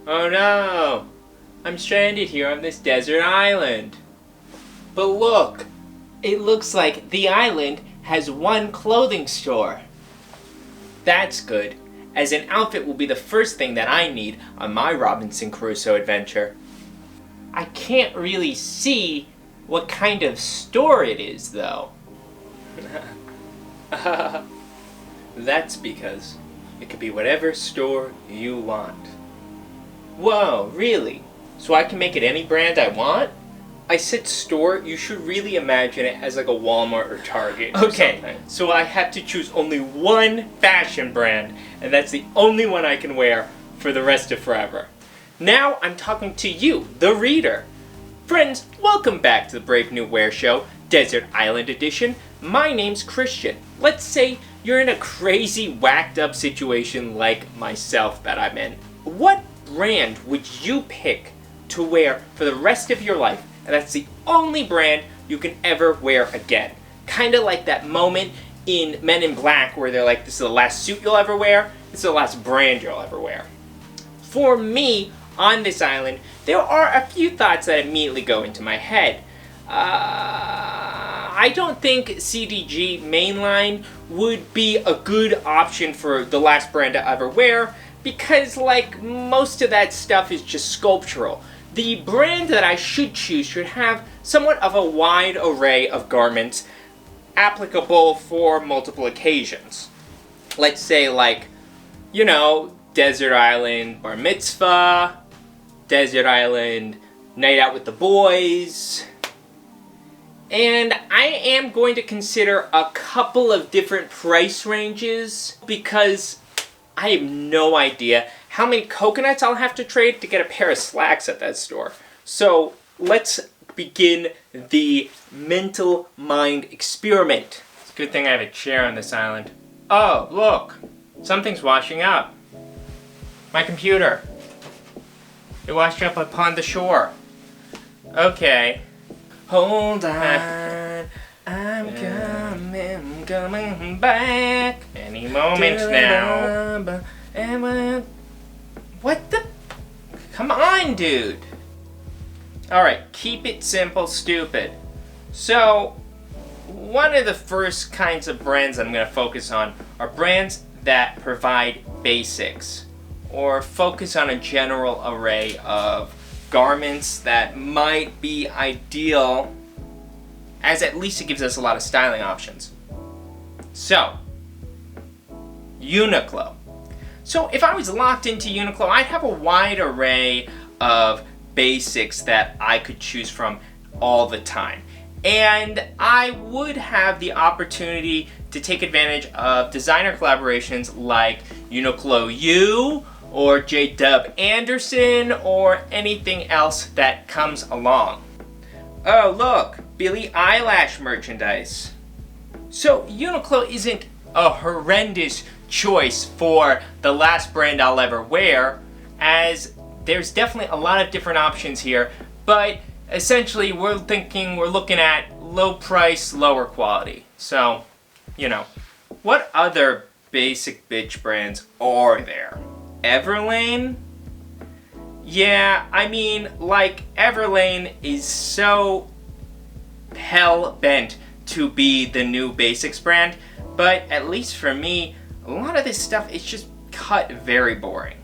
Oh no! I'm stranded here on this desert island. But look! It looks like the island has one clothing store. That's good, as an outfit will be the first thing that I need on my Robinson Crusoe adventure. I can't really see what kind of store it is, though. That's because it could be whatever store you want. Whoa, really? So I can make it any brand I want? I said store, you should really imagine it as like a Walmart or Target or something. So I have to choose only one fashion brand, and that's the only one I can wear for the rest of forever. Now I'm talking to you, the reader. Friends, welcome back to the Brave New Wear Show, Desert Island Edition. My name's Christian. Let's say you're in a crazy, whacked up situation like myself that I'm in. What brand would you pick to wear for the rest of your life, and that's the only brand you can ever wear again? Kind of like that moment in Men in Black where they're like, this is the last suit you'll ever wear, this is the last brand you'll ever wear. For me, on this island, there are a few thoughts that immediately go into my head. I don't think CDG Mainline would be a good option for the last brand to ever wear, because like most of that stuff is just sculptural. The brand that I should choose should have somewhat of a wide array of garments applicable for multiple occasions. Let's say like, you know, Desert Island Bar Mitzvah, Desert Island Night Out with the Boys. And I am going to consider a couple of different price ranges because I have no idea how many coconuts I'll have to trade to get a pair of slacks at that store. So let's begin the mental mind experiment. It's a good thing I have a chair on this island. Oh, look, something's washing up. My computer. It washed up upon the shore. Okay. Hold on, I'm coming back. Any moment now. What the? Come on, dude. Alright, keep it simple, stupid. So, one of the first kinds of brands I'm going to focus on are brands that provide basics, or focus on a general array of garments that might be ideal, as at least it gives us a lot of styling options. So, Uniqlo. So if I was locked into Uniqlo, I'd have a wide array of basics that I could choose from all the time. And I would have the opportunity to take advantage of designer collaborations like Uniqlo U, or J.W. Anderson, or anything else that comes along. Oh look, Billie Eilish merchandise. So Uniqlo isn't a horrendous choice for the last brand I'll ever wear, as there's definitely a lot of different options here, but essentially we're looking at low price, lower quality. So, you know, what other basic bitch brands are there? Everlane? Yeah, I mean, like, Everlane is so hell-bent to be the new basics brand, but at least for me, a lot of this stuff is just cut very boring.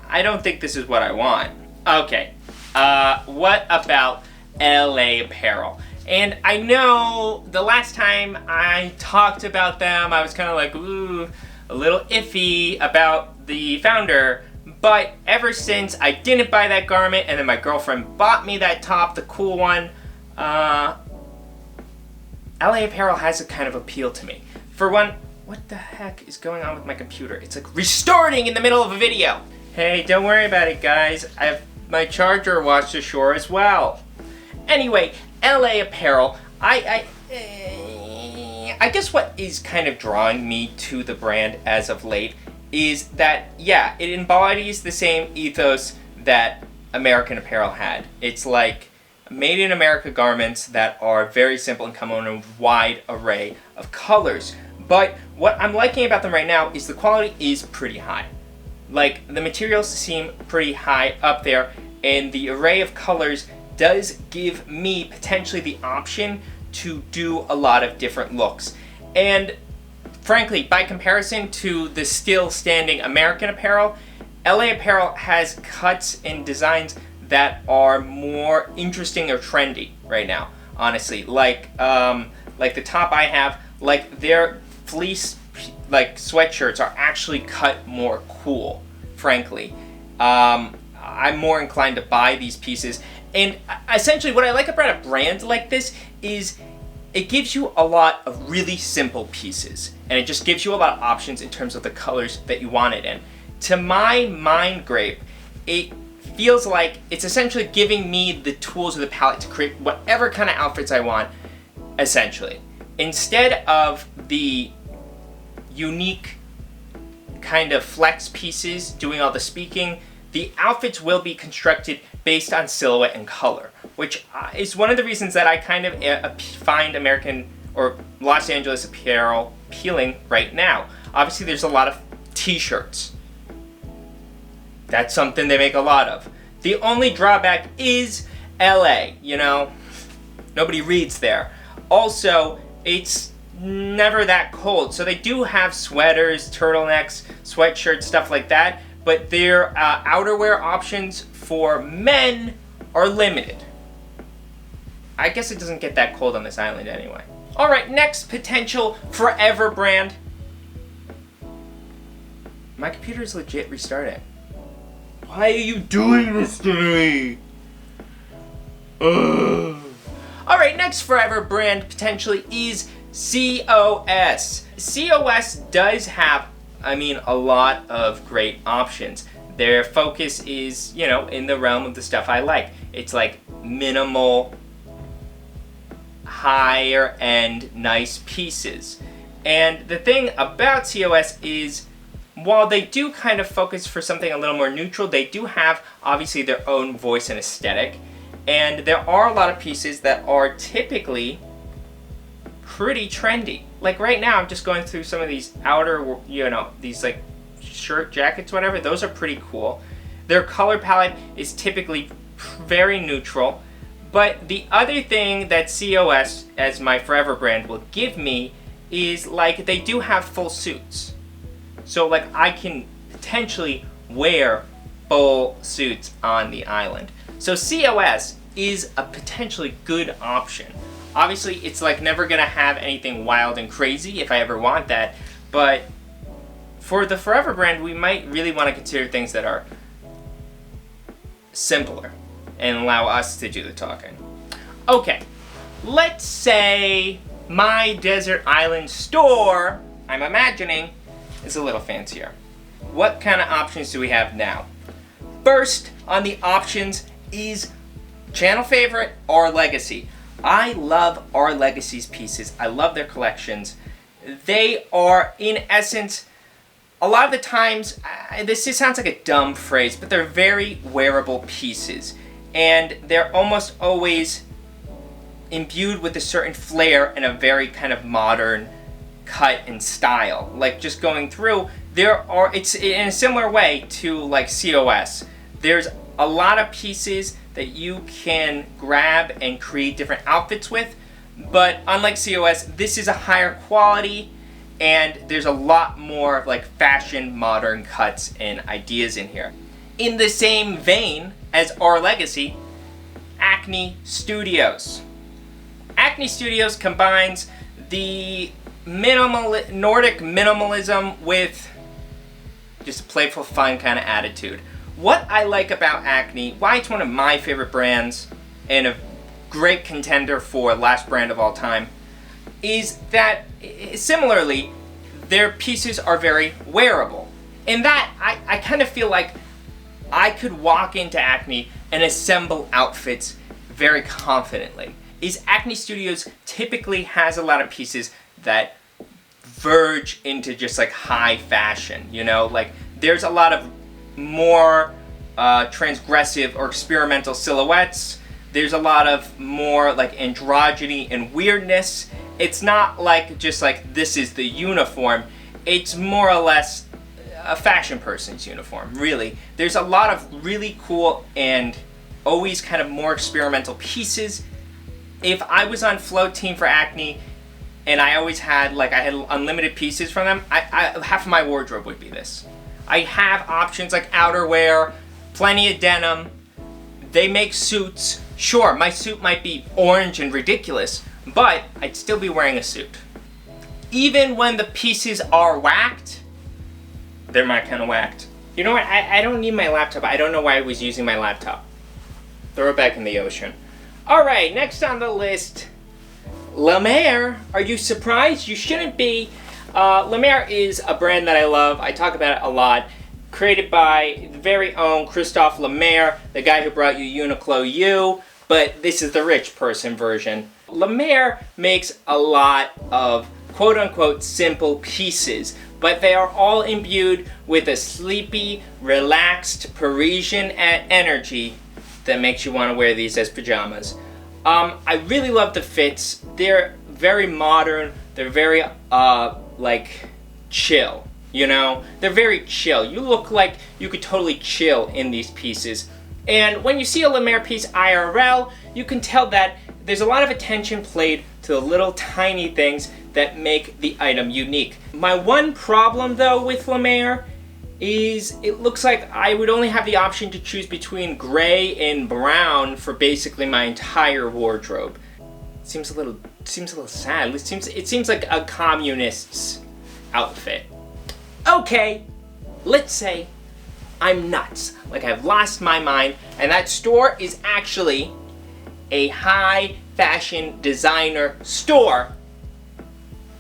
I don't think this is what I want. Okay, what about LA Apparel? And I know the last time I talked about them, I was kind of like, ooh, a little iffy about the founder, but ever since I didn't buy that garment and then my girlfriend bought me that top, the cool one, LA Apparel has a kind of appeal to me. For one, what the heck is going on with my computer? It's like restarting in the middle of a video. Hey, don't worry about it, guys. I have my charger washed ashore as well. Anyway, LA Apparel, I guess what is kind of drawing me to the brand as of late is that, yeah, it embodies the same ethos that American Apparel had. It's like made in America garments that are very simple and come in a wide array of colors. But what I'm liking about them right now is the quality is pretty high. Like, the materials seem pretty high up there, and the array of colors does give me potentially the option to do a lot of different looks. And frankly, by comparison to the still standing American Apparel, LA Apparel has cuts and designs that are more interesting or trendy right now, honestly. Like the top I have, like their fleece like sweatshirts are actually cut more cool, frankly. I'm more inclined to buy these pieces. And essentially what I like about a brand like this is it gives you a lot of really simple pieces. And it just gives you a lot of options in terms of the colors that you want it in. To my mind grape, it feels like it's essentially giving me the tools of the palette to create whatever kind of outfits I want, essentially. Instead of the unique kind of flex pieces doing all the speaking, the outfits will be constructed based on silhouette and color, which is one of the reasons that I kind of find American or Los Angeles apparel appealing right now. Obviously, there's a lot of t-shirts. That's something they make a lot of. The only drawback is LA, you know? Nobody reads there. Also, it's never that cold. So they do have sweaters, turtlenecks, sweatshirts, stuff like that, but their outerwear options for men are limited. I guess it doesn't get that cold on this island anyway. All right, next potential forever brand. My computer is legit restarting. Why are you doing this to me? Ugh. All right, next forever brand potentially is COS. COS does have, a lot of great options. Their focus is, in the realm of the stuff I like. It's like minimal, higher end, nice pieces. And the thing about COS is, while they do kind of focus for something a little more neutral, they do have obviously their own voice and aesthetic. And there are a lot of pieces that are typically pretty trendy. Like right now, I'm just going through some of these outer, these like shirt jackets, whatever. Those are pretty cool. Their color palette is typically very neutral. But the other thing that COS, as my forever brand, will give me is like they do have full suits. So like I can potentially wear full suits on the island. So COS is a potentially good option. Obviously, it's like never gonna have anything wild and crazy if I ever want that, but for the forever brand, we might really want to consider things that are simpler and allow us to do the talking. Okay, let's say my desert island store, I'm imagining, is a little fancier. What kind of options do we have now? First on the options is channel favorite, Our Legacy. I love Our Legacy's pieces. I love their collections. They are, in essence, a lot of the times, this just sounds like a dumb phrase, but they're very wearable pieces. And they're almost always imbued with a certain flair and a very kind of modern cut and style. Like just going through, it's in a similar way to like COS. There's a lot of pieces that you can grab and create different outfits with, but unlike COS, this is a higher quality and there's a lot more like fashion, modern cuts and ideas in here. In the same vein as Our Legacy, Acne Studios. Acne Studios combines the Nordic minimalism with just a playful, fun kind of attitude. What I like about Acne, why it's one of my favorite brands and a great contender for last brand of all time, is that similarly, their pieces are very wearable. In that, I kind of feel like I could walk into Acne and assemble outfits very confidently. Acne Studios typically has a lot of pieces that verge into just like high fashion, like there's a lot of more transgressive or experimental silhouettes. There's a lot of more like androgyny and weirdness. It's not like just like this is the uniform. It's more or less a fashion person's uniform, really. There's a lot of really cool and always kind of more experimental pieces. If I was on float team for Acne and I always had, like, I had unlimited pieces from them, half of my wardrobe would be this. I have options like outerwear, plenty of denim. They make suits. Sure, my suit might be orange and ridiculous, but I'd still be wearing a suit. Even when the pieces are whacked, they're my kind of whacked. You know what? I don't need my laptop. I don't know why I was using my laptop. Throw it back in the ocean. Alright, next on the list, Lemaire. Are you surprised? You shouldn't be. Lemaire is a brand that I love. I talk about it a lot. Created by the very own Christophe Lemaire, the guy who brought you Uniqlo U, but this is the rich person version. Lemaire makes a lot of quote-unquote simple pieces, but they are all imbued with a sleepy, relaxed Parisian energy that makes you want to wear these as pajamas. I really love the fits. They're very modern. They're very, like, chill, you know? They're very chill. You look like you could totally chill in these pieces. And when you see a Lemaire piece IRL, you can tell that there's a lot of attention played to the little tiny things that make the item unique. My one problem, though, with Lemaire is it looks like I would only have the option to choose between gray and brown for basically my entire wardrobe. Seems a little sad. It seems like a communist's outfit. Okay, let's say I'm nuts, like I've lost my mind, and that store is actually a high fashion designer store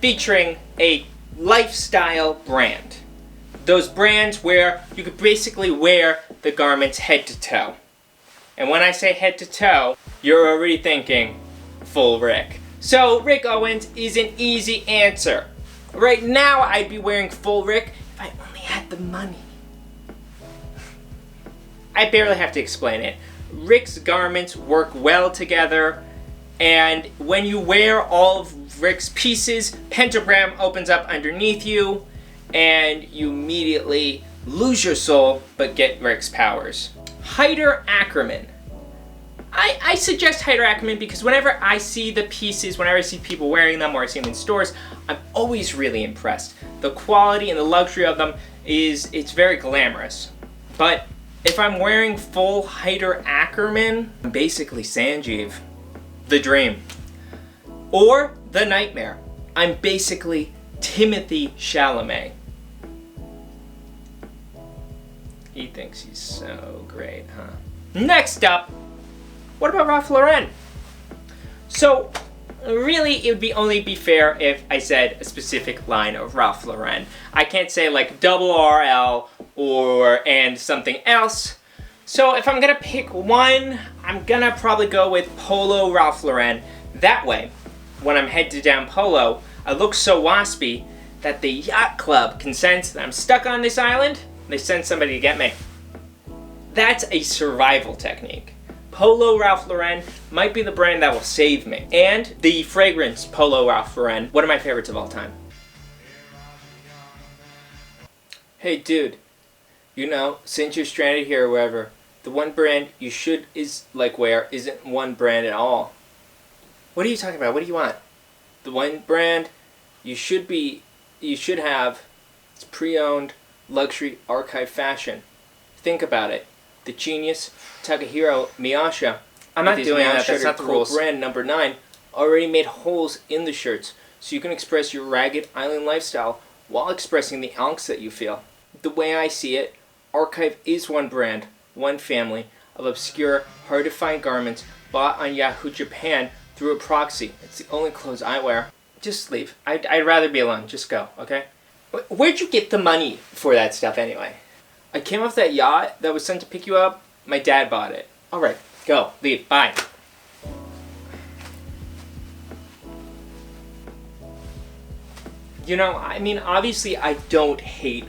featuring a lifestyle brand. Those brands where you could basically wear the garments head to toe. And when I say head to toe, you're already thinking full Rick. So Rick Owens is an easy answer. Right now I'd be wearing full Rick if I only had the money. I barely have to explain it. Rick's garments work well together, and when you wear all of Rick's pieces, pentagram opens up underneath you, and you immediately lose your soul, but get Rick's powers. Heider Ackerman. I suggest Heider Ackerman because whenever I see the pieces, whenever I see people wearing them or I see them in stores, I'm always really impressed. The quality and the luxury of them it's very glamorous. But if I'm wearing full Heider Ackerman, I'm basically Sanjeev, the dream. Or the nightmare. I'm basically Timothy Chalamet. He thinks he's so great, huh? Next up, what about Ralph Lauren? So, really, it would only be fair if I said a specific line of Ralph Lauren. I can't say like double RL and something else. So if I'm gonna pick one, I'm gonna probably go with Polo Ralph Lauren. That way, when I'm head to down Polo, I look so waspy that the yacht club can sense that I'm stuck on this island. They send somebody to get me. That's a survival technique. Polo Ralph Lauren might be the brand that will save me. And the fragrance Polo Ralph Lauren, one of my favorites of all time. Hey dude, you know, since you're stranded here or wherever, the one brand you should wear isn't one brand at all. What are you talking about? What do you want? The one brand you should have, it's pre-owned luxury archive fashion. Think about it. The genius Takahiro Miyasha. I'm not doing that. That's not the rules. Brand number 9 already made holes in the shirts so you can express your ragged island lifestyle while expressing the angst that you feel. The way I see it, Archive is one brand, one family of obscure, hard-to-find garments bought on Yahoo Japan through a proxy. It's the only clothes I wear. Just leave. I'd rather be alone. Just go, okay? Where'd you get the money for that stuff anyway? I came off that yacht that was sent to pick you up. My dad bought it. Alright, go. Leave. Bye. You know, I mean, obviously I don't hate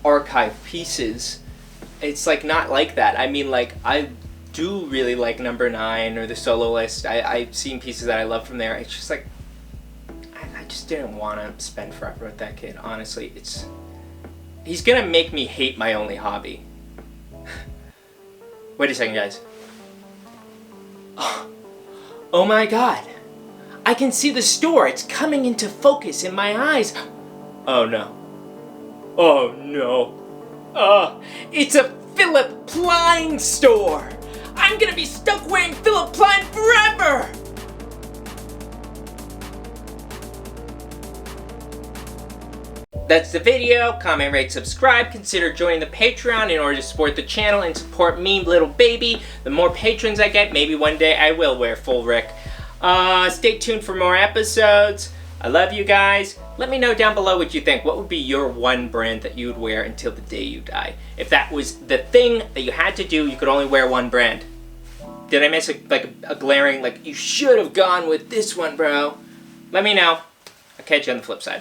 archive pieces. It's like not like that. I mean, like, I do really like number 9 or the solo list. I've seen pieces that I love from there. It's just like, I just didn't want to spend forever with that kid. Honestly, He's gonna make me hate my only hobby. Wait a second, guys. Oh my god. I can see the store. It's coming into focus in my eyes. Oh no. Oh no. It's a Philip Plein store. I'm gonna be stuck wearing Philip Plein forever. That's the video. Comment, rate, subscribe. Consider joining the Patreon in order to support the channel and support me, little baby. The more patrons I get, maybe one day I will wear full Rick. Stay tuned for more episodes. I love you guys. Let me know down below what you think. What would be your one brand that you would wear until the day you die? If that was the thing that you had to do, you could only wear one brand. Did I miss a glaring, you should have gone with this one, bro? Let me know. I'll catch you on the flip side.